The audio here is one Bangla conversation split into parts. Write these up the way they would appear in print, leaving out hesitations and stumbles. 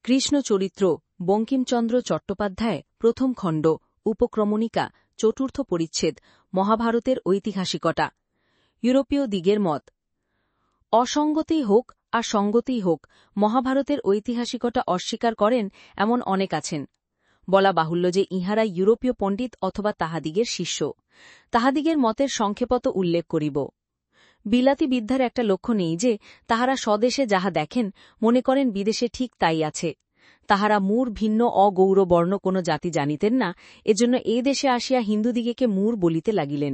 কৃষ্ণ চরিত্র বঙ্কিমচন্দ্র চট্টোপাধ্যায় প্রথম খণ্ড উপক্রমণিকা চতুর্থ পরিচ্ছেদ মহাভারতের ঐতিহাসিকতা ইউরোপীয় দিগের মত অসঙ্গতেই হোক আর সঙ্গতেই হোক মহাভারতের ঐতিহাসিকতা অস্বীকার করেন এমন অনেক আছেন। বলা বাহুল্য যে ইহারা ইউরোপীয় পণ্ডিত অথবা তাহাদিগের শিষ্য। তাহাদিগের মতের সংক্ষেপত উল্লেখ করিব। বিলাতি বিদ্যার একটা লক্ষ্য নেই যে তাহারা স্বদেশে যাহা দেখেন মনে করেন বিদেশে ঠিক তাই আছে। তাহারা মূর ভিন্ন অগৌরবর্ণ কোন জাতি জানিতেন না, এজন্য এ দেশে আসিয়া হিন্দুদিগেকে মূর বলিতে লাগিলেন।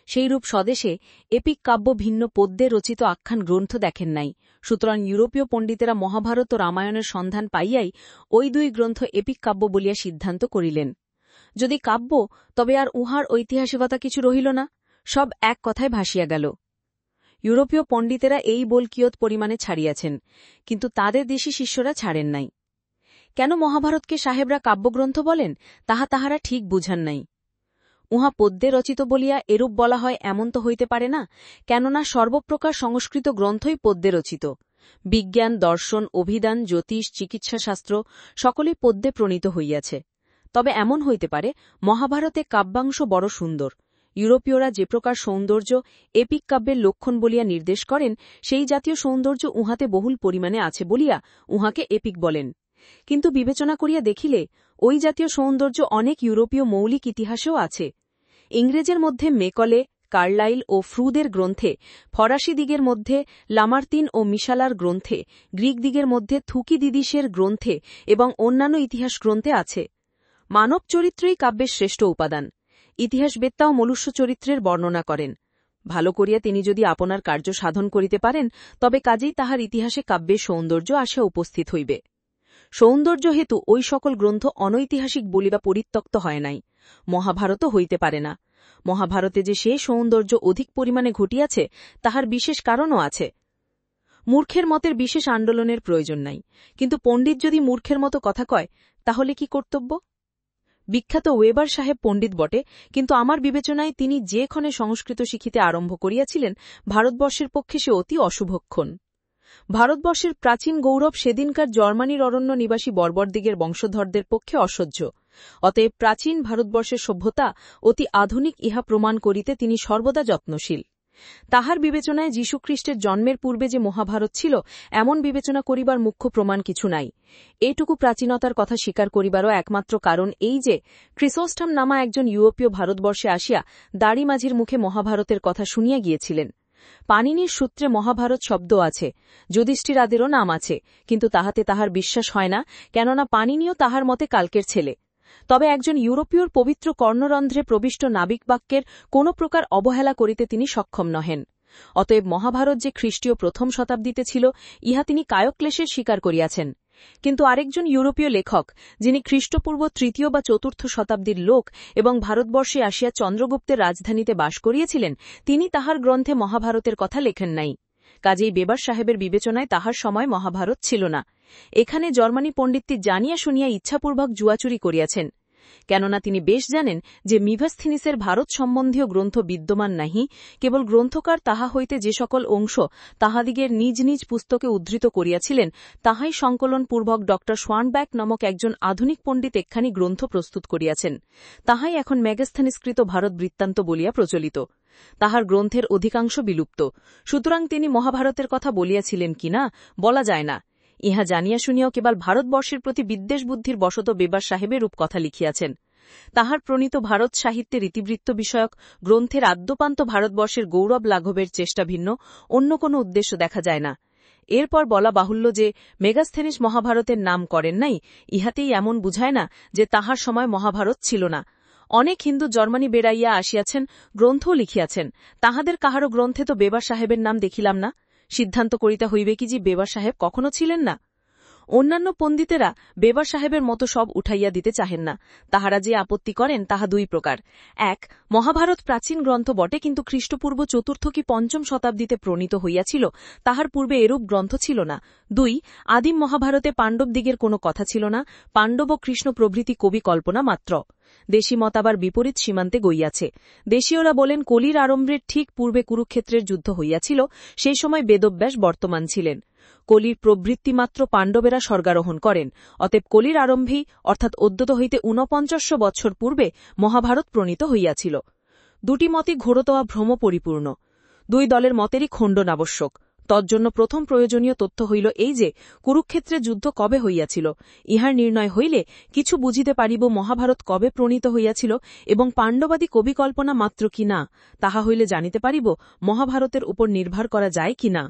সেইরূপ স্বদেশে এপিক কাব্য ভিন্ন পদ্যে রচিত আখ্যান গ্রন্থ দেখেন নাই। সুতরাং ইউরোপীয় পণ্ডিতেরা মহাভারত ও রামায়ণের সন্ধান পাইয়াই ওই দুই গ্রন্থ এপিক কাব্য বলিয়া সিদ্ধান্ত করিলেন। যদি কাব্য, তবে আর উহার ঐতিহাসিকতা কিছু রহিল না, সব এক কথায় ভাসিয়া গেল। ইউরোপীয় পণ্ডিতেরা এই বল কিয়ৎ পরিমাণে ছাড়িয়াছেন, কিন্তু তাদের দেশী শিষ্যরা ছাড়েন নাই। কেন মহাভারতকে সাহেবরা কাব্যগ্রন্থ বলেন, তাহা তাহারা ঠিক বুঝান নাই। উহা পদ্যে রচিত বলিয়া এরূপ বলা হয় এমন তো হইতে পারে না, কেননা সর্বপ্রকার সংস্কৃত গ্রন্থই পদ্যে রচিত। বিজ্ঞান, দর্শন, অভিধান, জ্যোতিষ, চিকিৎসাশাস্ত্র সকলেই পদ্যে প্রণীত হইয়াছে। তবে এমন হইতে পারে মহাভারতে কাব্যাংশ বড় সুন্দর। ইউরোপীয়রা যে প্রকার সৌন্দর্য এপিক কাব্যের লক্ষণ বলিয়া নির্দেশ করেন, সেই জাতীয় সৌন্দর্য উহাতে বহুল পরিমাণে আছে বলিয়া উহাকে এপিক বলেন। কিন্তু বিবেচনা করিয়া দেখিলে ওই জাতীয় সৌন্দর্য অনেক ইউরোপীয় মৌলিক ইতিহাসেও আছে। ইংরেজের মধ্যে মেকলে, কার্লাইল ও ফ্রুদের গ্রন্থে, ফরাসি দিগের মধ্যে লামার্তিন ও মিশালার গ্রন্থে, গ্রিক দিগের মধ্যে থুকিদিদিসের গ্রন্থে এবং অন্যান্য ইতিহাস গ্রন্থে আছে। মানব চরিত্রই কাব্যের শ্রেষ্ঠ উপাদান। ইতিহাসবেত্তাও মনুষ্য চরিত্রের বর্ণনা করেন। ভাল করিয়া তিনি যদি আপনার কার্য সাধন করিতে পারেন, তবে কাজেই তাহার ইতিহাসে কাব্যের সৌন্দর্য আসিয়া উপস্থিত হইবে। সৌন্দর্য হেতু ওই সকল গ্রন্থ অনৈতিহাসিক বলিবা পরিত্যক্ত হয় নাই। মহাভারতও হইতে পারে না। মহাভারতে যে সে সৌন্দর্য অধিক পরিমাণে ঘটিয়াছে, তাহার বিশেষ কারণও আছে। মূর্খের মতের বিশেষ আন্দোলনের প্রয়োজন নাই, কিন্তু পণ্ডিত যদি মূর্খের মতো কথা কয়, তাহলে কি কর্তব্য? বিখ্যাত ওয়েবার সাহেব পণ্ডিত বটে, কিন্তু আমার বিবেচনায় তিনি যে ক্ষণে সংস্কৃত শিখিতে আরম্ভ করিয়াছিলেন, ভারতবর্ষের পক্ষে সে অতি অশুভক্ষণ। ভারতবর্ষের প্রাচীন গৌরব সেদিনকার জার্মানির অরণ্য নিবাসী বর্বরদিগের বংশধরদের পক্ষে অসহ্য। অতএব প্রাচীন ভারতবর্ষের সভ্যতা অতি আধুনিক ইহা প্রমাণ করিতে তিনি সর্বদা যত্নশীল। তাহার বিবেচনায় যীশুখ্রিস্টের জন্মের পূর্বে যে মহাভারত ছিল, এমন বিবেচনা করিবার মুখ্য প্রমাণ কিছু নাই। এইটুকু প্রাচীনতার কথা স্বীকার করিবারও একমাত্র কারণ এই যে ক্রিসোস্টম নামা একজন ইউরোপীয় ভারতবর্ষে আসিয়া দাড়ি মাঝির মুখে মহাভারতের কথা শুনিয়া গিয়েছিলেন। পাণিনির সূত্রে মহাভারত শব্দ আছে, যুধিষ্ঠিরাদেরও নাম আছে, কিন্তু তাহাতে তাহার বিশ্বাস হয় না, কেননা পাণিনিও তাহার মতে কালকের ছেলে। তবে একজন ইউরোপীয়র পবিত্র কর্ণরন্ধ্রে প্রবিষ্ট নাবিক বাক্যের কোন প্রকার অবহেলা করিতে তিনি সক্ষম নহেন। অতএব মহাভারত যে খ্রিস্টীয় প্রথম শতাব্দীতে ছিল, ইহা তিনি কায়ক্লেশের স্বীকার করিয়াছেন। কিন্তু আরেকজন ইউরোপীয় লেখক, যিনি খ্রিস্টপূর্ব তৃতীয় বা চতুর্থ শতাব্দীর লোক এবং ভারতবর্ষে আসিয়া চন্দ্রগুপ্তের রাজধানীতে বাস করিয়েছিলেন, তিনি তাহার গ্রন্থে মহাভারতের কথা লেখেন নাই। কাজেই বেবার সাহেবের বিবেচনায় তাহার সময় মহাভারত ছিল না। এখানে জার্মানি পণ্ডিতটি জানিয়া শুনিয়া ইচ্ছাপূর্বক জুয়াচুরি করিয়াছেন, কেননা তিনি বেশ জানেন যে মিভাস্থিনিসের ভারত সম্বন্ধীয় গ্রন্থ বিদ্যমান নাহি, কেবল গ্রন্থকার তাহা হইতে যে সকল অংশ তাহাদিগের নিজ নিজ পুস্তকে উদ্ধৃত করিয়াছিলেন, তাহাই সংকলনপূর্বক ড সোয়ানব্যাক নামক একজন আধুনিক পণ্ডিত একখানি গ্রন্থ প্রস্তুত করিয়াছেন। তাহাই এখন মেগাস্থিনিসকৃত ভারত বৃত্তান্ত বলিয়া প্রচলিত। তাহার গ্রন্থের অধিকাংশ বিলুপ্ত। সুতরাং তিনি মহাভারতের কথা বলিয়াছিলেন কিনা বলা যায় না। ইহা জানিয়া শুনিয়াও কেবল ভারতবর্ষের প্রতি বিদ্বেষ বুদ্ধির বশত বেবার সাহেবের রূপ কথা লিখিয়াছেন। তাহার প্রণীত ভারত সাহিত্যের ইতিবৃত্ত বিষয়ক গ্রন্থের আদ্যপান্ত ভারতবর্ষের গৌরব লাঘবের চেষ্টা ভিন্ন অন্য কোন উদ্দেশ্য দেখা যায় না। এরপর বলা বাহুল্য যে মেগাস্থেনিস মহাভারতের নাম করেন নাই, ইহাতেই এমন বুঝায় না যে তাহার সময় মহাভারত ছিল না। অনেক হিন্দু জার্মানি বেড়াইয়া আসিয়াছেন, গ্রন্থও লিখিয়াছেন, তাহাদের কাহারও গ্রন্থে তো বেবার সাহেবের নাম দেখিলাম না। সিদ্ধান্ত করিতে হইবে কি যে বেবার সাহেব কখনো ছিলেন না? অন্যান্য পণ্ডিতেরা বেবার সাহেবের মতো সব উঠাইয়া দিতে চাহেন না। তাহারা যে আপত্তি করেন তাহা দুই প্রকার। এক, মহাভারত প্রাচীন গ্রন্থ বটে, কিন্তু খ্রিস্টপূর্ব চতুর্থ কি পঞ্চম শতাব্দীতে প্রণীত হইয়াছিল, তাহার পূর্বে এরূপ গ্রন্থ ছিল না। দুই, আদিম মহাভারতে পাণ্ডবদিগের কোনো কথা ছিল না, পাণ্ডব ও কৃষ্ণ প্রভৃতি কবি কল্পনা মাত্র। দেশী মত আবার বিপরীত সীমান্তে গইয়াছে। দেশীয়রা বলেন কলির আরম্ভের ঠিক পূর্বে কুরুক্ষেত্রের যুদ্ধ হইয়াছিল, সেই সময় বেদব্যাস বর্তমান ছিলেন। কলির প্রবৃত্তিমাত্র পাণ্ডবেরা স্বর্গারোহণ করেন, অতএব কলির আরম্ভেই অর্থাৎ অদ্যত হইতে ৪৯ বৎসর পূর্বে মহাভারত প্রণীত হইয়াছিল। দুটি মতই ঘোরতোয়া ভ্রম পরিপূর্ণ। দুই দলের মতেরই খণ্ডন আবশ্যক। তজ্জন্য প্রথম প্রয়োজনীয় তথ্য হইল এই যে, কুরুক্ষেত্রে যুদ্ধ কবে হইয়াছিল, ইহার নির্ণয় হইলে কিছু বুঝিতে পারিব মহাভারত কবে প্রণীত হইয়াছিল এবং পাণ্ডবাদী কবিকল্পনা মাত্র কি না, তাহা হইলে জানিতে পারিব মহাভারতের উপর নির্ভর করা যায় কি না।